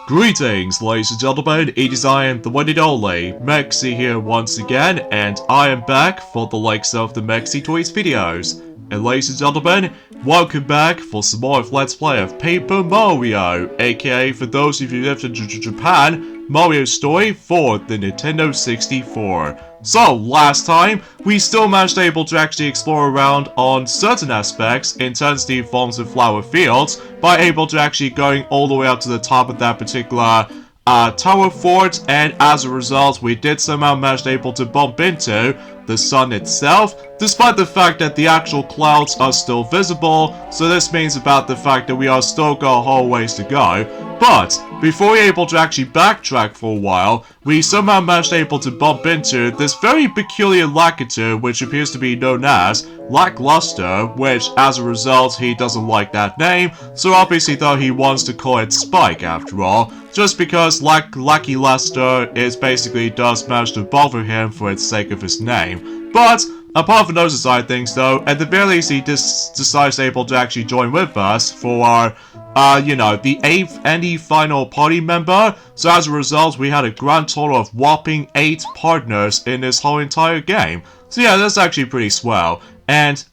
Greetings, ladies and gentlemen, it is I am the one and only, Mexi here once again, and I am back for the likes of the Mexi Toys videos. And ladies and gentlemen, welcome back for some more of Let's Play of Paper Mario, aka for those of you who lived in Japan, Mario's story for the Nintendo 64. So, last time, we still managed able to actually explore around on certain aspects, intensity forms of flower fields, by able to actually going all the way up to the top of that particular tower fort, and as a result, we did somehow manage able to bump into the sun itself, despite the fact that the actual clouds are still visible, so this means about the fact that we are still got a whole ways to go. But, before we're able to actually backtrack for a while, we somehow managed able to bump into this very peculiar Lakitu, which appears to be known as Lackluster, which, as a result, he doesn't like that name, so obviously though he wants to call it Spike after all, just because Lucky Luster is basically does manage to bother him for its sake of his name. But, apart from those side things though, at the very least he decides able to actually join with us for our, the 8th and the final party member. So as a result, we had a grand total of whopping 8 partners in this whole entire game. So yeah, that's actually pretty swell. And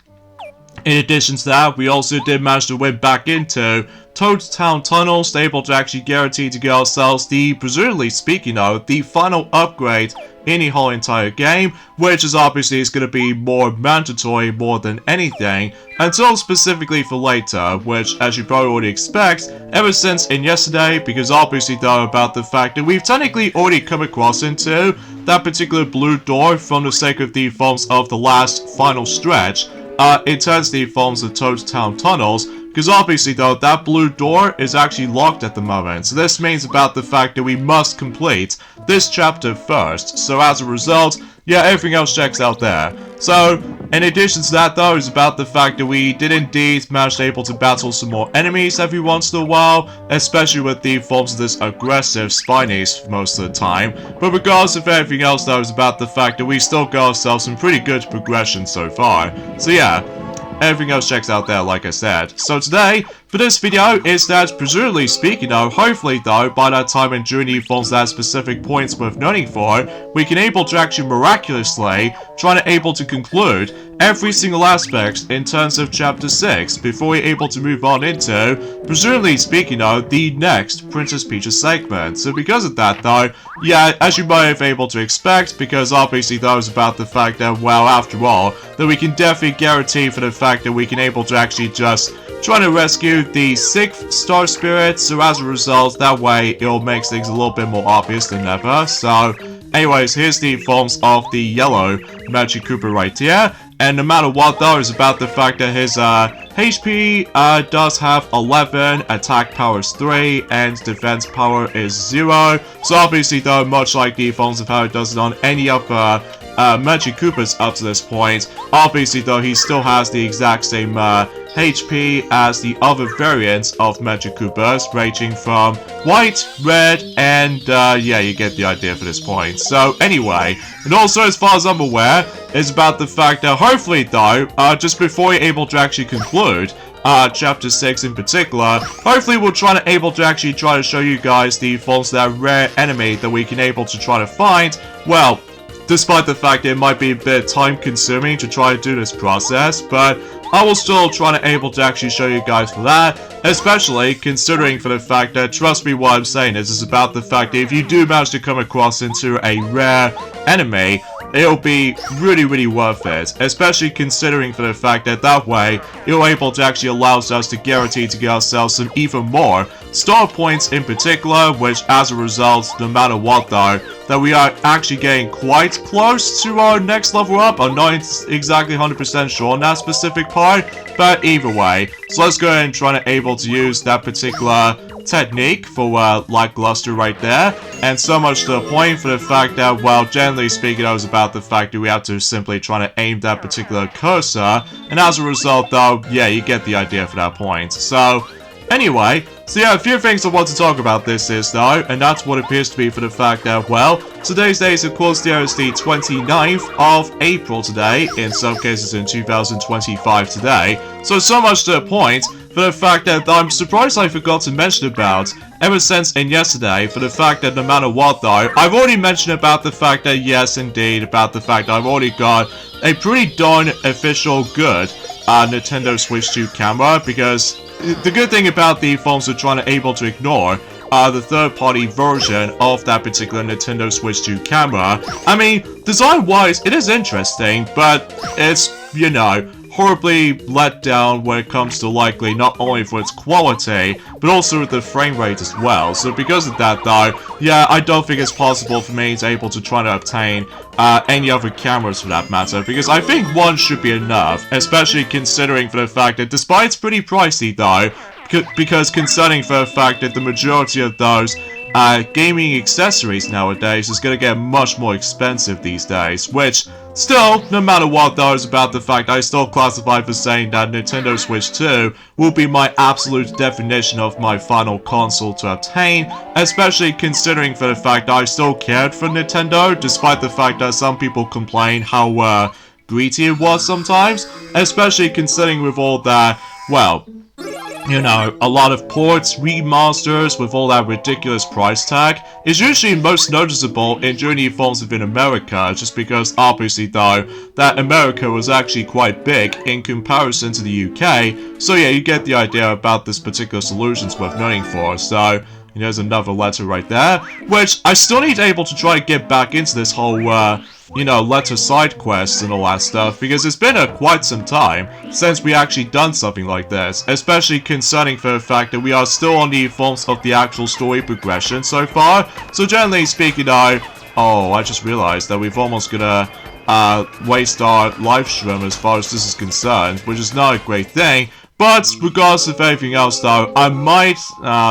in addition to that, we also did manage to win back into Toad's Town Tunnels, able to actually guarantee to get ourselves the, presumably speaking of, the final upgrade in the whole entire game, which is obviously is going to be more mandatory more than anything, until specifically for later, which as you probably already expect, ever since in yesterday, because obviously though about the fact that we've technically already come across into that particular blue door from the sake of the forms of the last final stretch, intensity forms of Toad's Town Tunnels, because obviously though, that blue door is actually locked at the moment, so this means about the fact that we must complete this chapter first, so as a result, yeah, everything else checks out there. So, in addition to that though, is about the fact that we did indeed manage to able to battle some more enemies every once in a while, especially with the forms of this aggressive Spinies most of the time, but regardless of everything else though, is about the fact that we still got ourselves some pretty good progression so far. So yeah, everything else checks out there, like I said. So today, for this video, is that, presumably speaking of, hopefully though, by that time and during the forms that specific points worth noting for, we can able to actually miraculously try to able to conclude every single aspect in terms of chapter 6 before we're able to move on into, presumably speaking of, the next Princess Peach's segment. So because of that though, yeah, as you might have able to expect, because obviously that was about the fact that, well, after all, that we can definitely guarantee for the fact that we can able to actually just try to rescue the 6th Star Spirit, so as a result, that way it'll make things a little bit more obvious than ever. So, anyways, here's the forms of the yellow Magic Koopa right here, and no matter what though, is about the fact that his HP does have 11, attack power is 3, and defense power is 0. So obviously though, much like the forms of how it does it on any other Magic Koopas up to this point, obviously though he still has the exact same HP as the other variants of Magic Koopas, ranging from white, red, and yeah, you get the idea for this point. So anyway, and also as far as I'm aware, is about the fact that hopefully though, just before you're able to actually conclude chapter 6 in particular, hopefully we'll try to show you guys the forms of that rare enemy that we can able to try to find. Well, despite the fact that it might be a bit time consuming to try to do this process, but I will still try to able to actually show you guys for that, especially considering for the fact that, trust me what I'm saying is about the fact that if you do manage to come across into a rare enemy, it'll be really worth it, especially considering for the fact that that way, it'll able to actually allows us to guarantee to get ourselves some even more star points in particular, which as a result, no matter what though, that we are actually getting quite close to our next level up. I'm not exactly 100% sure on that specific part, but either way, so let's go ahead and try to able to use that particular technique for Lackluster right there, and so much to the point for the fact that, well, generally speaking, I was about the fact that we have to simply try to aim that particular cursor, and as a result though, yeah, you get the idea for that point. So anyway, so yeah, a few things I want to talk about this is though, and that's what appears to be for the fact that, well, today's day is of course there is the 29th of April today, in some cases in 2025 today, so much to the point for the fact that I'm surprised I forgot to mention about ever since in yesterday, for the fact that no matter what though, I've already mentioned about the fact that yes indeed, about the fact that I've already got a pretty darn official good Nintendo Switch 2 camera, because the good thing about the phones are trying to able to ignore the third-party version of that particular Nintendo Switch 2 camera. I mean, design-wise, it is interesting, but it's, you know, horribly let down when it comes to likely not only for its quality, but also with the frame rate as well. So because of that though, yeah, I don't think it's possible for me to able to try to obtain any other cameras for that matter, because I think one should be enough, especially considering for the fact that despite it's pretty pricey though, because concerning for the fact that the majority of those gaming accessories nowadays is going to get much more expensive these days, which still, no matter what though, is about the fact I still classify for saying that Nintendo Switch 2 will be my absolute definition of my final console to obtain, especially considering for the fact I still cared for Nintendo, despite the fact that some people complain how greedy it was sometimes, especially considering with all that, well, you know, a lot of ports, remasters with all that ridiculous price tag is usually most noticeable in journey phones within America, just because obviously though, that America was actually quite big in comparison to the UK, so yeah, you get the idea about this particular solutions worth noting for. So there's another letter right there, which I still need able to try to get back into this whole, you know, letter side quests and all that stuff, because it's been quite some time since we actually done something like this, especially concerning for the fact that we are still on the forms of the actual story progression so far. So generally speaking though, oh, I just realized that we've almost gonna waste our live stream as far as this is concerned, which is not a great thing. But regardless of anything else though, I might,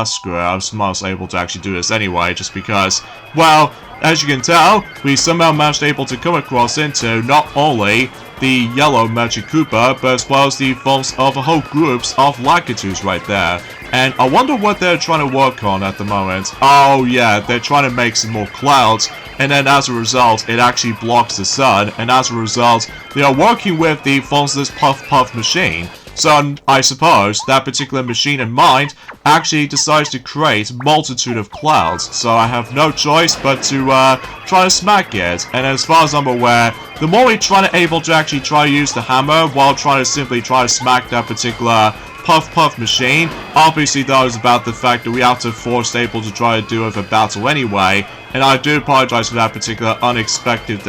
screw it, I was able to actually do this anyway, just because, well, as you can tell, we somehow managed able to come across into not only the yellow Magic Koopa, but as well as the forms of a whole groups of Lakitus right there. And I wonder what they're trying to work on at the moment. Oh yeah, they're trying to make some more clouds, and then as a result, it actually blocks the sun, and as a result, they are working with the forms of this Puff Puff machine. So I suppose that particular machine in mind actually decides to create a multitude of clouds, so I have no choice but to try to smack it. And as far as I'm aware, the more we try to able to actually try to use the hammer while trying to simply try to smack that particular Puff Puff machine, obviously that is about the fact that we have to force able to try to do with a battle anyway. And I do apologize for that particular unexpected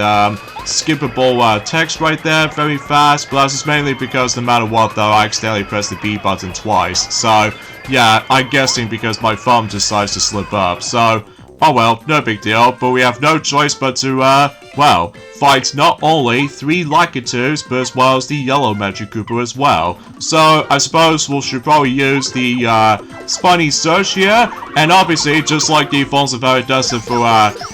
skippable text right there very fast, but that's just mainly because no matter what though, I accidentally pressed the B button twice. So yeah, I'm guessing because my thumb decides to slip up. So oh well, no big deal, but we have no choice but to well, fight not only 3 Lakitus, but as well as the yellow Magic Koopa as well. So I suppose we should probably use the Spiny Surge here, and obviously, just like the forms of how it does it for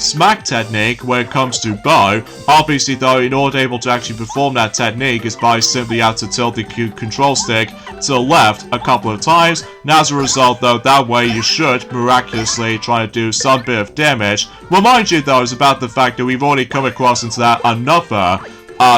Smack technique when it comes to bow, obviously though, in order to able to actually perform that technique is by simply have to tilt the control stick to the left a couple of times, and as a result though, that way you should miraculously try to do some bit of damage. Well, mind you though, is about the fact that we've already come across into that another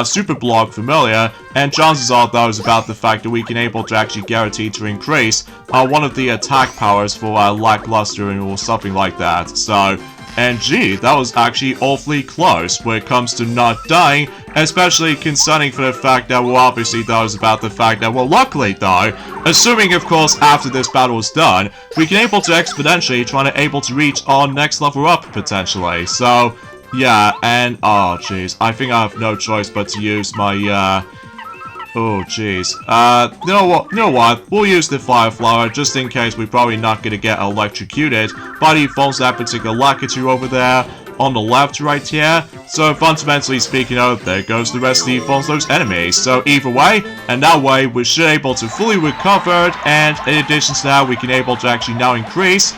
super block familiar, and chances are though is about the fact that we can able to actually guarantee to increase one of the attack powers for lackluster or something like that. So, and gee, that was actually awfully close when it comes to not dying, especially concerning for the fact that, well, obviously though is about the fact that, well, luckily though, assuming of course after this battle is done, we can able to exponentially try to able to reach our next level up potentially. So yeah, and oh jeez, I think I have no choice but to use my oh jeez. You know what? We'll use the Fire Flower just in case we're probably not gonna get electrocuted by the phones that particular Lakitu over there on the left right here. So fundamentally speaking, oh, there goes the rest of the phones those enemies. So either way, and that way we should able to fully recover, and in addition to that, we can able to actually now increase.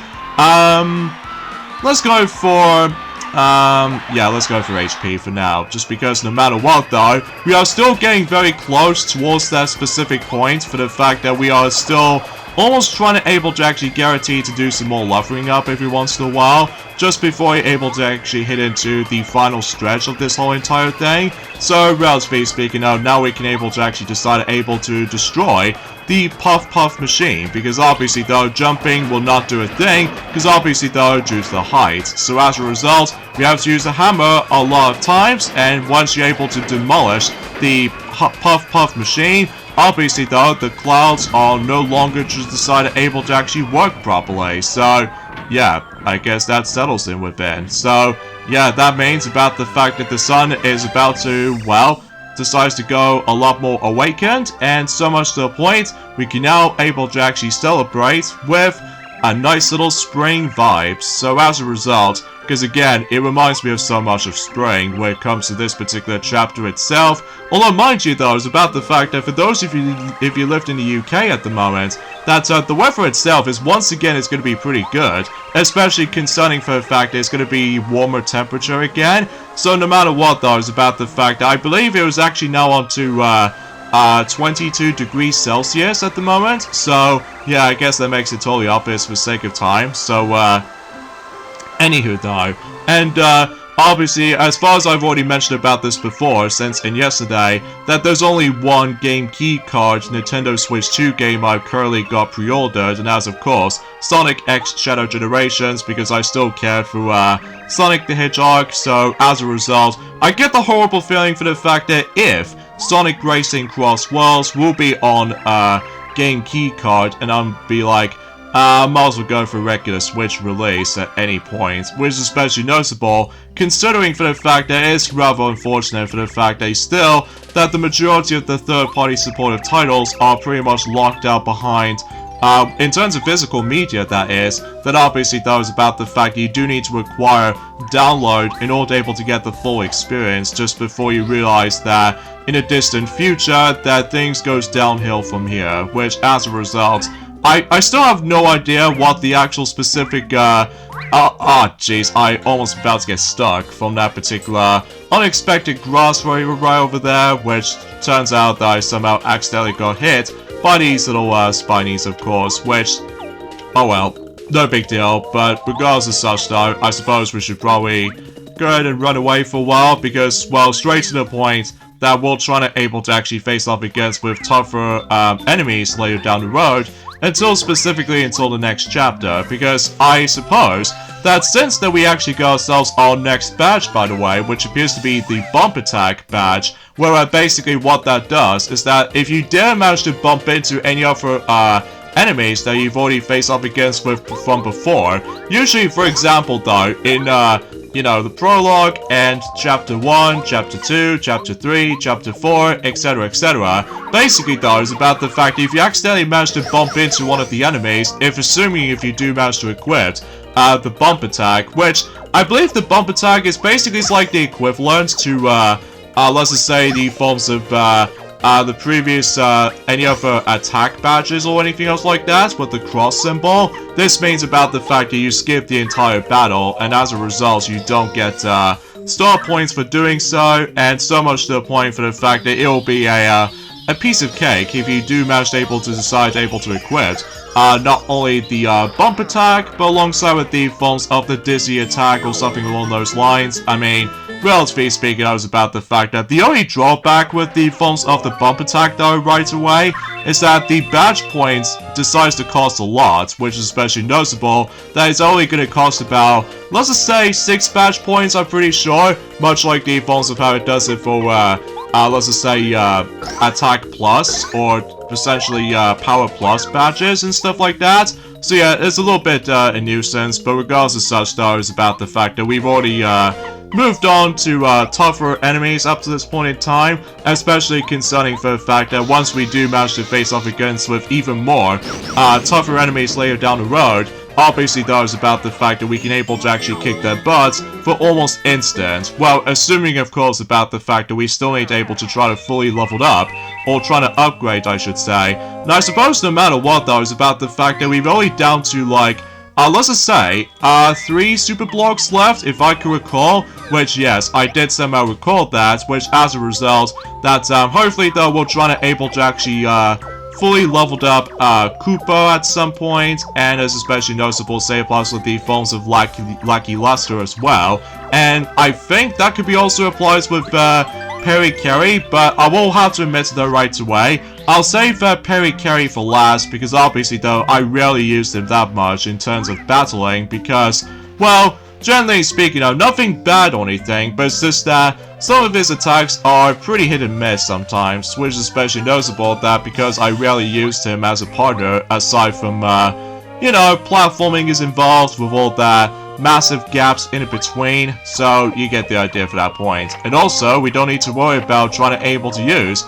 Let's go for yeah, let's go for HP for now, just because no matter what though, we are still getting very close towards that specific point for the fact that we are still almost trying to able to actually guarantee to do some more leveling up every once in a while, just before you're able to actually hit into the final stretch of this whole entire thing. So, relatively speaking, now we can able to actually decide able to destroy the Huff N Puff machine, because obviously though jumping will not do a thing, because obviously though due to the height. So as a result, we have to use a hammer a lot of times, and once you're able to demolish the Huff N Puff machine, obviously though the clouds are no longer just decided able to actually work properly. So yeah, I guess that settles in within. So yeah, that means about the fact that the sun is about to, well, decides to go a lot more awakened, and so much to the point we can now able to actually celebrate with a nice little spring vibes. So as a result, because again, it reminds me of so much of spring when it comes to this particular chapter itself. Although mind you though, it's about the fact that for those of you if you lived in the UK at the moment, that the weather itself is once again is going to be pretty good, especially concerning for the fact that it's going to be warmer temperature again. So no matter what though, it's about the fact that I believe it was actually now on to 22 degrees Celsius at the moment. So yeah, I guess that makes it totally obvious for sake of time. So anywho though, and obviously, as far as I've already mentioned about this before, since in yesterday, that there's only one game key card Nintendo Switch 2 game I've currently got pre-ordered, and as of course, Sonic X Shadow Generations, because I still care for Sonic the Hedgehog. So as a result, I get the horrible feeling for the fact that if Sonic Racing Cross Worlds will be on game key card, and I'll be like, might as well go for regular Switch release at any point, which is especially noticeable considering for the fact that it's rather unfortunate for the fact that the majority of the third-party supported titles are pretty much locked out behind, in terms of physical media that is, that obviously though is about the fact that you do need to acquire download in order to able to get the full experience, just before you realize that in a distant future that things goes downhill from here, which as a result, I still have no idea what the actual specific, jeez, I almost about to get stuck from that particular unexpected grass right over there, which turns out that I somehow accidentally got hit by these little, spinies, of course, which, oh well, no big deal. But regardless of such though, I suppose we should probably go ahead and run away for a while, because, well, straight to the point, that we're trying to able to actually face off against with tougher, enemies later down the road, until the next chapter, because I suppose that since that we actually got ourselves our next badge, by the way, which appears to be the Bump Attack badge, where basically what that does is that if you dare manage to bump into any other enemies that you've already faced off against with from before, usually for example though, in you know, the prologue and chapter 1, chapter 2, chapter 3, chapter 4, etc, etc. Basically though, is about the fact that if you accidentally manage to bump into one of the enemies, if you do manage to equip the Bump Attack, which I believe the Bump Attack is basically like the equivalent to, let's just say the forms of the previous, any other attack badges or anything else like that, with the cross symbol. This means about the fact that you skip the entire battle, and as a result, you don't get, star points for doing so, and so much to the point for the fact that it will be a piece of cake if you do manage to decide to equip, not only the, Bump Attack, but alongside with the forms of the Dizzy Attack or something along those lines. I mean, relatively speaking, I was about the fact that the only drawback with the forms of the Bump Attack though right away is that the badge points decides to cost a lot, which is especially noticeable that it's only going to cost about, let's just say 6 badge points, I'm pretty sure, much like the forms of how it does it for, let's just say, Attack Plus, or essentially Power Plus badges and stuff like that. So yeah, it's a little bit a nuisance, but regardless of such though, it's about the fact that we've already moved on to tougher enemies up to this point in time, especially concerning for the fact that once we do manage to face off against with even more tougher enemies later down the road, obviously though is about the fact that we can able to actually kick their butts for almost instant. Well, assuming of course about the fact that we still need to able to try to fully level up, or trying to upgrade I should say. Now I suppose no matter what though is about the fact that we've only down to like, let's just say, 3 super blocks left, if I can recall, which, yes, I did somehow recall that, which, as a result, that, hopefully, though, we'll try to able to actually, fully leveled up Koopa at some point, and as especially noticeable, say applies with the forms of Lucky Luster as well. And I think that could be also applies with Perry, but I will have to admit though right away, I'll save Perry for last, because obviously though I rarely used him that much in terms of battling, because, well, generally speaking, nothing bad or anything, but it's just that some of his attacks are pretty hit and miss sometimes, which is especially noticeable that because I rarely used him as a partner, aside from, platforming is involved with all that massive gaps in between, so you get the idea for that point. And also, we don't need to worry about trying to able to use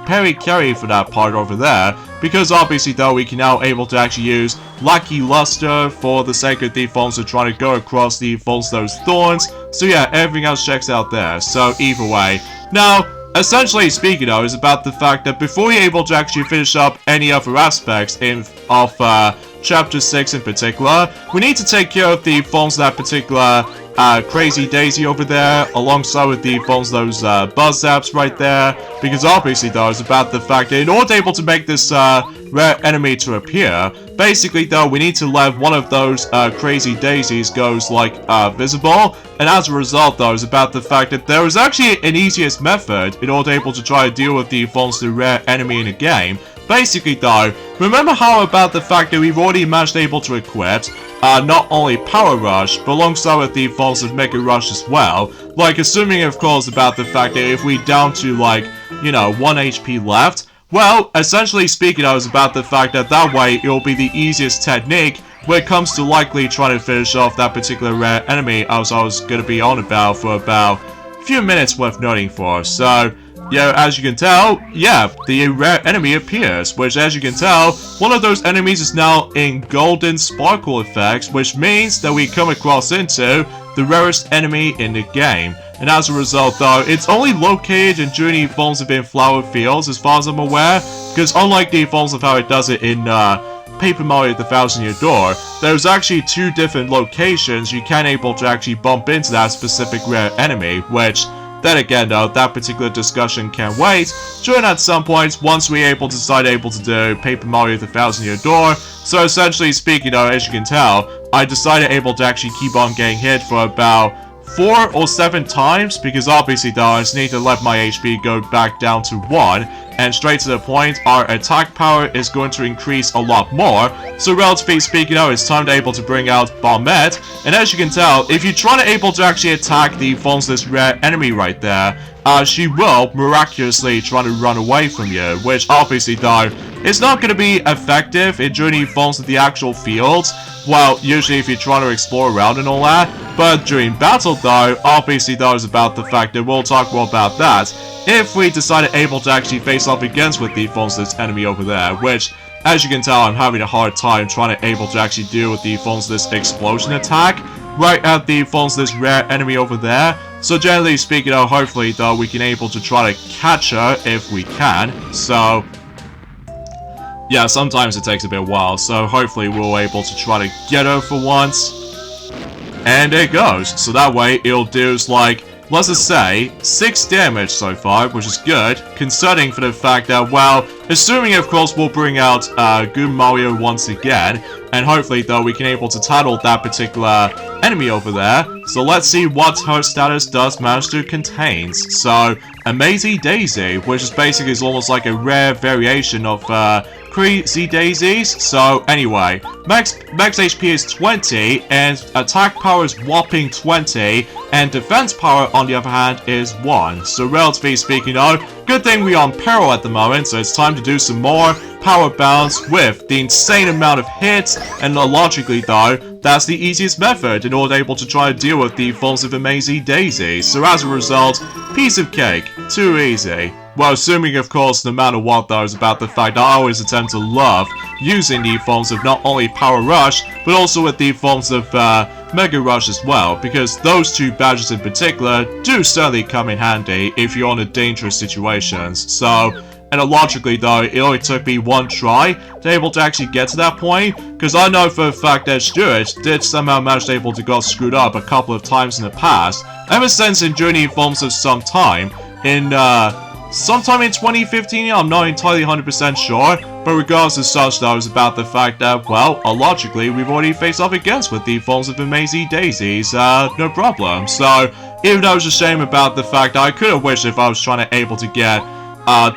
Perry for that part over there, because obviously though we can now able to actually use Lucky Luster for the sake of the forms of trying to go across the forms those thorns. So yeah, everything else checks out there, so either way. Now, essentially speaking though, is about the fact that before we're able to actually finish up any other aspects of Chapter 6 in particular, we need to take care of the forms of that particular Crazy Daisy over there, alongside with the forms of those Buzz Zaps right there, because obviously though, it's about the fact that in order to able to make this rare enemy to appear, basically though, we need to let one of those Crazy Daisies goes like visible, and as a result though, it's about the fact that there is actually an easiest method in order to able to try to deal with the forms of the rare enemy in a game. Basically though, remember how about the fact that we've already managed able to equip not only Power Rush, but alongside with the forms of Mega Rush as well, like assuming of course about the fact that if we down to like, 1 HP left, well, essentially speaking I was about the fact that that way it will be the easiest technique when it comes to likely trying to finish off that particular rare enemy as I was going to be on about for about a few minutes worth noting for, so... yeah, as you can tell, yeah, the rare enemy appears, which as you can tell, one of those enemies is now in golden sparkle effects, which means that we come across into the rarest enemy in the game. And as a result though, it's only located in during the forms of in flower fields as far as I'm aware, because unlike the forms of how it does it in Paper Mario the Thousand Year Door, there's actually 2 different locations you can able to actually bump into that specific rare enemy, which... then again though, that particular discussion can wait, during at some point once we're able to decide to do Paper Mario the Thousand Year Door. So essentially speaking though, as you can tell, I decided able to actually keep on getting hit for about 4 or 7 times, because obviously though I just need to let my HP go back down to 1, and straight to the point, our attack power is going to increase a lot more, so relatively speaking though, it's time to able to bring out Bombette, and as you can tell, if you're trying to able to actually attack the forms of this rare enemy right there, she will miraculously try to run away from you, which obviously though, it's not going to be effective in during the forms of the actual fields, well, usually if you're trying to explore around and all that, but during battle though, obviously though is about the fact that we'll talk more about that, if we decided able to actually face off against with the forms of this enemy over there, which, as you can tell, I'm having a hard time trying to able to actually deal with the forms of this explosion attack, right at the forms of this rare enemy over there. So generally speaking though, hopefully though, we can able to try to catch her if we can, so... yeah, sometimes it takes a bit while, so hopefully we'll able to try to get her for once. And it goes, so that way it'll do like, let's just say, 6 damage so far, which is good, concerning for the fact that, well, assuming of course we'll bring out Goom Mario once again, and hopefully though we can able to title that particular enemy over there, so let's see what her status does manage to contain. So, Amazing Daisy, which is basically is almost like a rare variation of Crazy Daisies. So anyway, max HP is 20, and attack power is whopping 20, and defense power on the other hand is 1. So relatively speaking though, good thing we're on peril at the moment, so it's time to do some more power bounce with the insane amount of hits, and logically though, that's the easiest method in order able to try to deal with the forms of Amazing Daisy. So as a result, piece of cake, too easy. Well, assuming of course no matter what though is about the fact that I always attempt to love using the forms of not only Power Rush, but also with the forms of Mega Rush as well, because those 2 badges in particular do certainly come in handy if you're in dangerous situations. So, and logically though, it only took me 1 try to able to actually get to that point, because I know for a fact that Stuart did somehow manage to able to get screwed up a couple of times in the past, ever since in Journey forms of some time, in sometime in 2015, I'm not entirely 100% sure, but regardless of such though, it's about the fact that, well, logically, we've already faced up against with the forms of Amazing Daisies, no problem. So, even though it's a shame about the fact that I could have wished if I was trying to able to get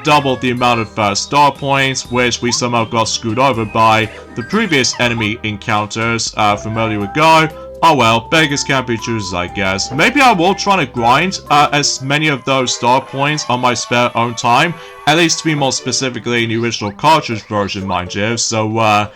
double the amount of star points, which we somehow got screwed over by the previous enemy encounters from earlier ago. Oh well, beggars can't be choosers, I guess. Maybe I will try to grind as many of those star points on my spare own time, at least to be more specifically in the original cartridge version, mind you. So,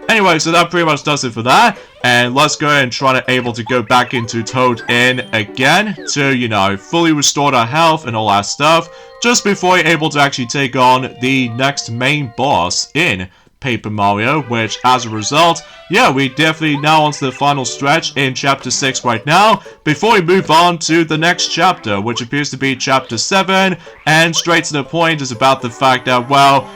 anyway, so that pretty much does it for that, and let's go ahead and try to able to go back into Toad Inn again to, you know, fully restore our health and all that stuff, just before you're able to actually take on the next main boss in Paper Mario, which, as a result, yeah, we definitely now onto the final stretch in Chapter 6 right now, before we move on to the next chapter, which appears to be Chapter 7, and straight to the point is about the fact that, well,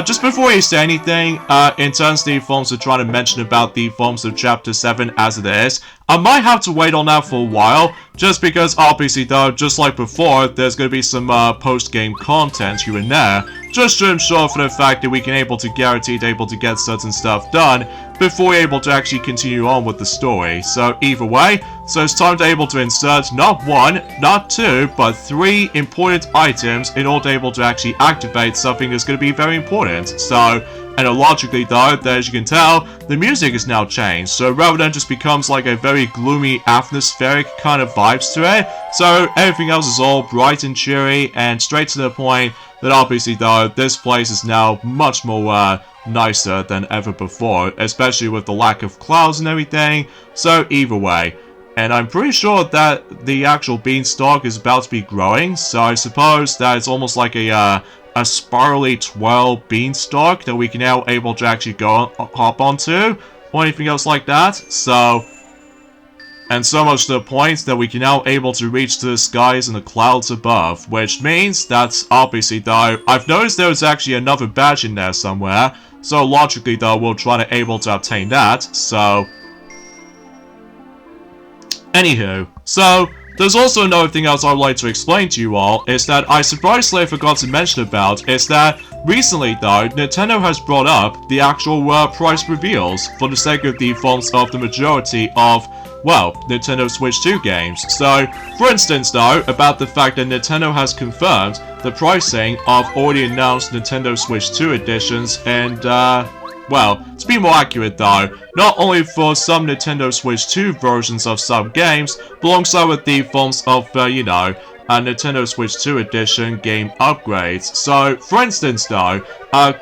just before you say anything, in terms of the forms of trying to mention about the forms of Chapter 7 as it is, I might have to wait on that for a while, just because obviously though, just like before, there's going to be some post-game content here and there, just to ensure for the fact that we can able to guarantee to able to get certain stuff done before we're able to actually continue on with the story. So either way, so it's time to able to insert not one, not two, but 3 important items in order to able to actually activate something that's going to be very important. So, and logically though, as you can tell, the music is now changed. So rather than just becomes like a very gloomy, atmospheric kind of vibes to it, so everything else is all bright and cheery and straight to the point. That obviously though, this place is now much more nicer than ever before, especially with the lack of clouds and everything. So either way, and I'm pretty sure that the actual beanstalk is about to be growing, so I suppose that it's almost like a spirally twirl beanstalk that we can now able to actually go hop onto, or anything else like that. So, and so much to the point that we can now able to reach to the skies and the clouds above, which means that obviously though, I've noticed there was actually another badge in there somewhere, so logically though, we'll try to able to obtain that. So, anywho, so there's also another thing else I'd like to explain to you all, is that I surprisingly forgot to mention about, is that recently though, Nintendo has brought up the actual price reveals for the sake of the forms of the majority of, well, Nintendo Switch 2 games. So, for instance though, about the fact that Nintendo has confirmed the pricing of already announced Nintendo Switch 2 editions and, well, to be more accurate though, not only for some Nintendo Switch 2 versions of some games, but alongside with the forms of, you know, Nintendo Switch 2 edition game upgrades. So, for instance though,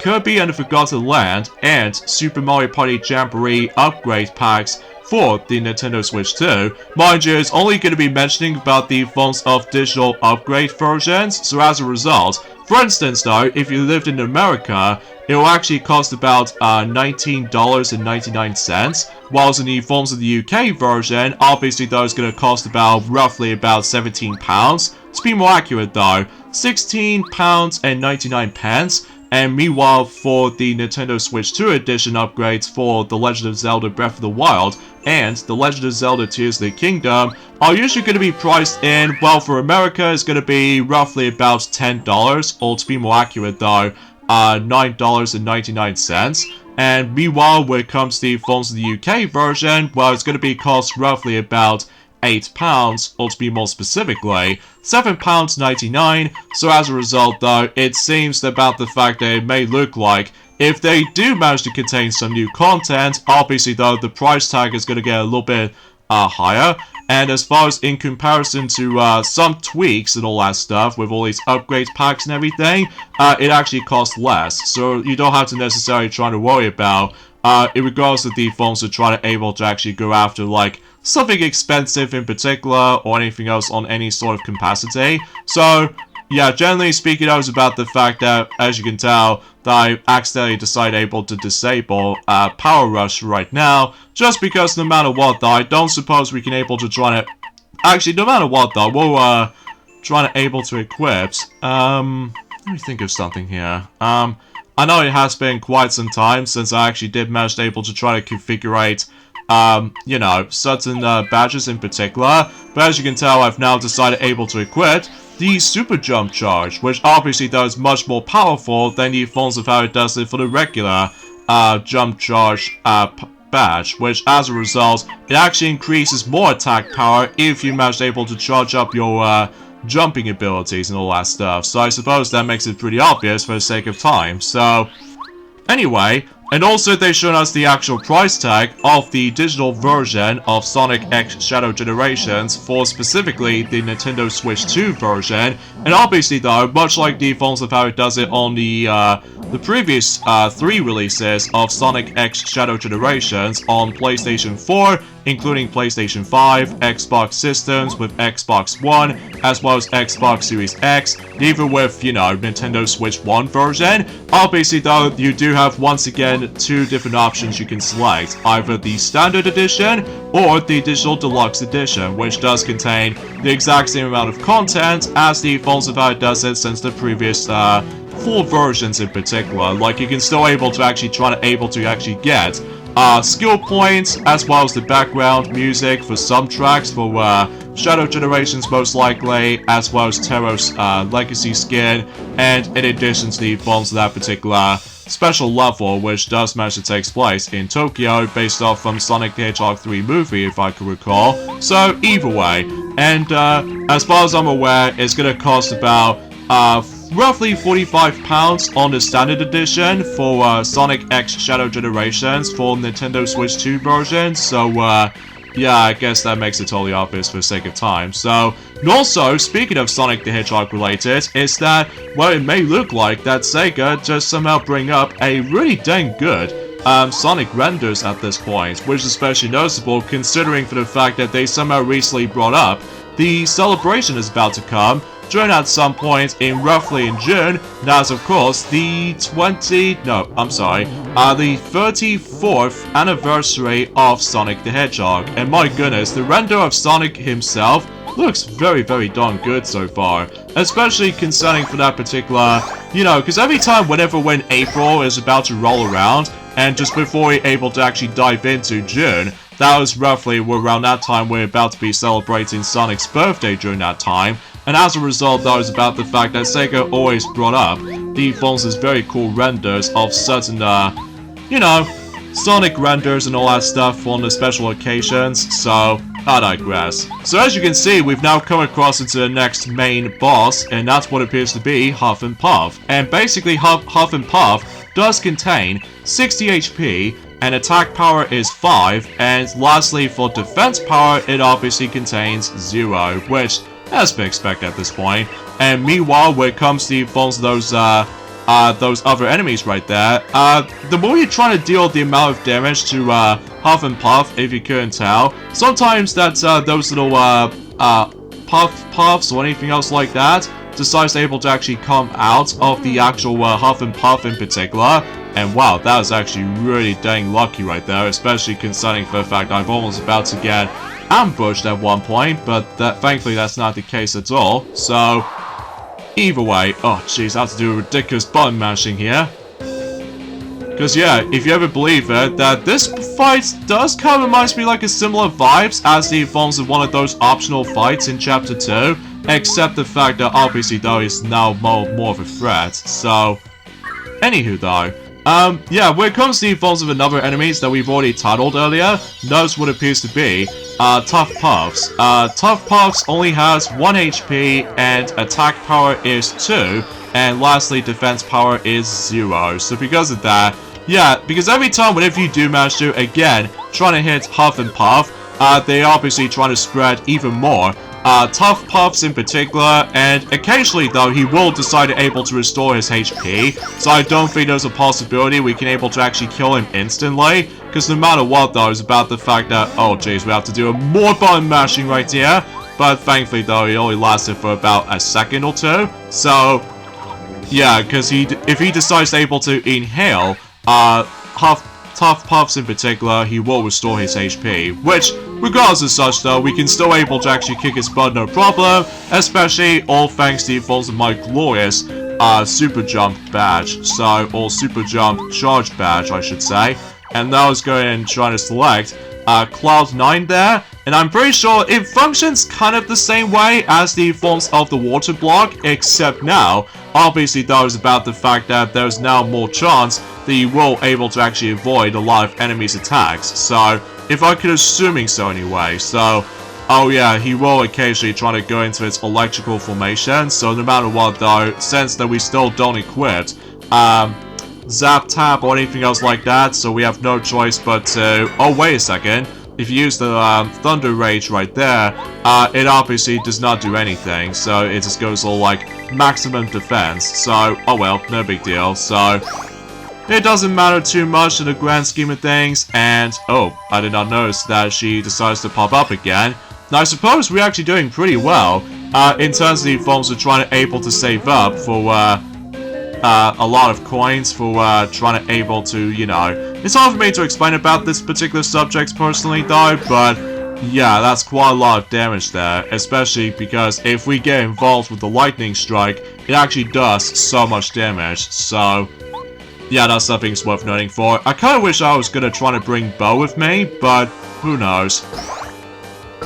Kirby and the Forgotten Land and Super Mario Party Jamboree upgrade packs for the Nintendo Switch 2. Mind you, it's only going to be mentioning about the forms of digital upgrade versions, so as a result, for instance though, if you lived in America, it will actually cost about $19.99, whilst in the forms of the UK version, obviously though it's going to cost about roughly about £17. To be more accurate though, £16.99. And meanwhile, for the Nintendo Switch 2 edition upgrades for The Legend of Zelda Breath of the Wild and The Legend of Zelda Tears of the Kingdom are usually going to be priced in, well, for America, it's going to be roughly about $10, or to be more accurate though, $9.99. And meanwhile, when it comes to the forms of the UK version, well, it's going to be cost roughly about £8, or to be more specifically, £7.99. So as a result though, it seems about the fact that it may look like if they do manage to contain some new content, obviously though, the price tag is going to get a little bit higher. And as far as in comparison to some tweaks and all that stuff, with all these upgrade packs and everything, it actually costs less. So you don't have to necessarily try to worry about, in regards to the phones to try to able to actually go after like something expensive in particular, or anything else on any sort of capacity. So, yeah, generally speaking, I was about the fact that, as you can tell, that I accidentally decided able to disable Power Rush right now, just because no matter what though, I don't suppose we can able to try to, actually no matter what though, we'll try to able to equip, let me think of something here. I know it has been quite some time since I actually did manage to able to try to configure you know, certain badges in particular, but as you can tell, I've now decided able to equip the super jump charge, which obviously does much more powerful than the forms of how it does it for the regular jump charge badge, which as a result, it actually increases more attack power if you manage able to charge up your jumping abilities and all that stuff. So I suppose that makes it pretty obvious for the sake of time. So anyway, and also they've shown us the actual price tag of the digital version of Sonic X Shadow Generations for specifically the Nintendo Switch 2 version. And obviously though, much like the forms of how it does it on the previous 3 releases of Sonic X Shadow Generations on PlayStation 4, including PlayStation 5, Xbox systems with Xbox One, as well as Xbox Series X, even with, you know, Nintendo Switch 1 version. Obviously though, you do have once again 2 different options you can select, either the Standard Edition or the Digital Deluxe Edition, which does contain the exact same amount of content as the forms of how it does it since the previous 4 versions in particular. Like, you can still able to actually get skill points, as well as the background music for some tracks for Shadow Generations most likely, as well as Terra's Legacy skin, and in addition to the forms of that particular special level, which does manage to take place in Tokyo, based off from Sonic the Hedgehog 3 movie, if I can recall. So either way, and as far as I'm aware, it's gonna cost about roughly £45 on the Standard Edition for Sonic X Shadow Generations for Nintendo Switch 2 version. So yeah, I guess that makes it totally obvious for the sake of time. So, and also, speaking of Sonic the Hedgehog related, is that, well, it may look like that Sega just somehow bring up a really dang good Sonic renders at this point, which is especially noticeable considering for the fact that they somehow recently brought up the celebration is about to come during at some point in roughly in June. That's of course the 34th anniversary of Sonic the Hedgehog. And my goodness, the render of Sonic himself looks very, very darn good so far. Especially concerning for that particular, you know, because every time when April is about to roll around, and just before we're able to actually dive into June, that was roughly around that time we're about to be celebrating Sonic's birthday during that time. And as a result, that was about the fact that Sega always brought up the Fonz's very cool renders of certain, you know, Sonic renders and all that stuff on the special occasions, so I digress. So as you can see, we've now come across into the next main boss, and that's what appears to be Huff N Puff. And basically, Huff N Puff does contain 60 HP, and attack power is 5, and lastly, for defense power, it obviously contains 0, which has been expected at this point. And meanwhile, when it comes to those other enemies right there, the more you're trying to deal the amount of damage to Huff N Puff, if you couldn't tell, sometimes that's those little puffs or anything else like that decides able to actually come out of the actual Huff N Puff in particular. And wow, that was actually really dang lucky right there, especially concerning for the fact I'm almost about to get ambushed at one point, but thankfully that's not the case at all. So either way, oh jeez, I have to do ridiculous button mashing here. Because yeah, if you ever believe it, that this fight does kind of reminds me like a similar vibes as the forms of one of those optional fights in Chapter 2, except the fact that obviously though it's now more of a threat. So anywho though, yeah, when it comes to the forms of another enemies that we've already titled earlier, notice what appears to be Tough Puffs. Tough Puffs only has 1 HP and attack power is 2, and lastly defense power is 0. So because of that, yeah, because every time whenever you do manage to, again, trying to hit Huff N Puff, they obviously trying to spread even more. Tough Puffs in particular, and occasionally though he will decide to able to restore his HP, so I don't think there's a possibility we can able to actually kill him instantly, because no matter what though, it's about the fact that, oh jeez, we have to do more button mashing right here, but thankfully though, it only lasted for about a second or two, so yeah, because if he decides to able to inhale, Tough Puffs in particular, he will restore his HP, which, regardless of such though, we can still able to actually kick his butt no problem, especially all thanks to the forms of my glorious Super Jump badge, or Super Jump Charge badge, I should say. And now I was going and trying to select Cloud 9 there, and I'm pretty sure it functions kind of the same way as the forms of the water block, except now, obviously though, is about the fact that there's now more chance that you will able to actually avoid a lot of enemies' attacks. So, if I could assuming so anyway, so, oh yeah, he will occasionally try to go into its electrical formation, so no matter what though, since that we still don't equip, Zap Tap or anything else like that, so we have no choice but to... Oh, wait a second. If you use the Thunder Rage right there, it obviously does not do anything, so it just goes all like maximum defense. So, oh well, no big deal. So, it doesn't matter too much in the grand scheme of things, and oh, I did not notice that she decides to pop up again. Now, I suppose we're actually doing pretty well in terms of the forms we're trying to able to save up for a lot of coins for trying to able to, you know... It's hard for me to explain about this particular subject personally though, but yeah, that's quite a lot of damage there, especially because if we get involved with the lightning strike, it actually does so much damage, so yeah, that's something worth noting for. I kinda wish I was gonna try to bring Bo with me, but who knows.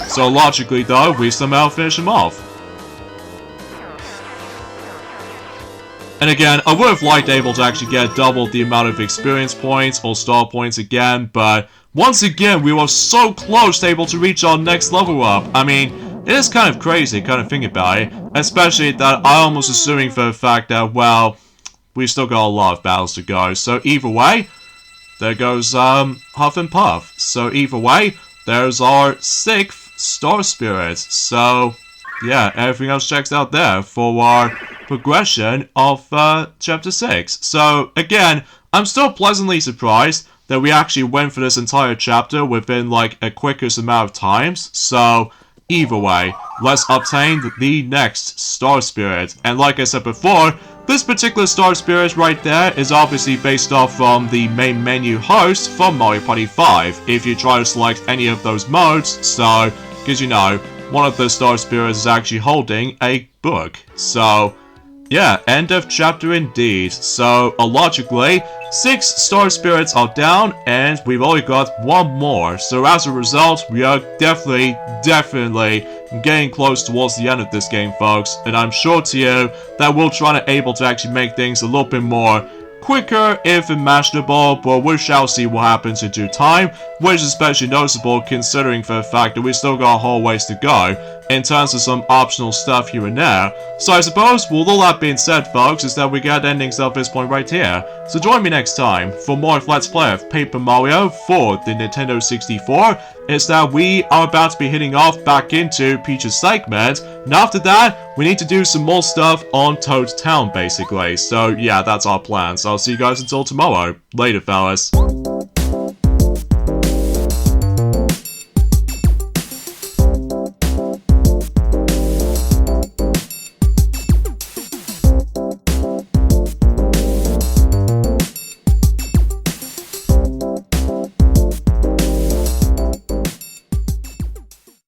So logically though, we somehow finish him off. And again, I would have liked able to actually get double the amount of experience points or star points again, but once again, we were so close to able to reach our next level up. I mean, it is kind of crazy, kind of think about it, especially that I'm almost assuming for the fact that, well, we've still got a lot of battles to go. So either way, there goes Huff N Puff. So either way, there's our 6th Star Spirit. So yeah, everything else checks out there for our progression of Chapter 6. So, again, I'm still pleasantly surprised that we actually went for this entire chapter within, like, a quickest amount of times. So, either way, let's obtain the next Star Spirit. And like I said before, this particular Star Spirit right there is obviously based off from the main menu host from Mario Party 5, if you try to select any of those modes. So, because you know, one of the Star Spirits is actually holding a book. So, yeah, end of chapter indeed. So, logically, 6 Star Spirits are down, and we've only got 1 more. So as a result, we are definitely getting close towards the end of this game, folks. And I'm sure to you that we'll try to able to actually make things a little bit more quicker if imaginable, but we shall see what happens in due time, which is especially noticeable considering for the fact that we still got a whole ways to go in terms of some optional stuff here and there. So I suppose, with all that being said, folks, is that we get endings of this point right here. So join me next time for more Let's Play of Paper Mario for the Nintendo 64. Is that we are about to be hitting off back into Peach's segment, and after that, we need to do some more stuff on Toad Town, basically. So yeah, that's our plan. So I'll see you guys until tomorrow. Later, fellas.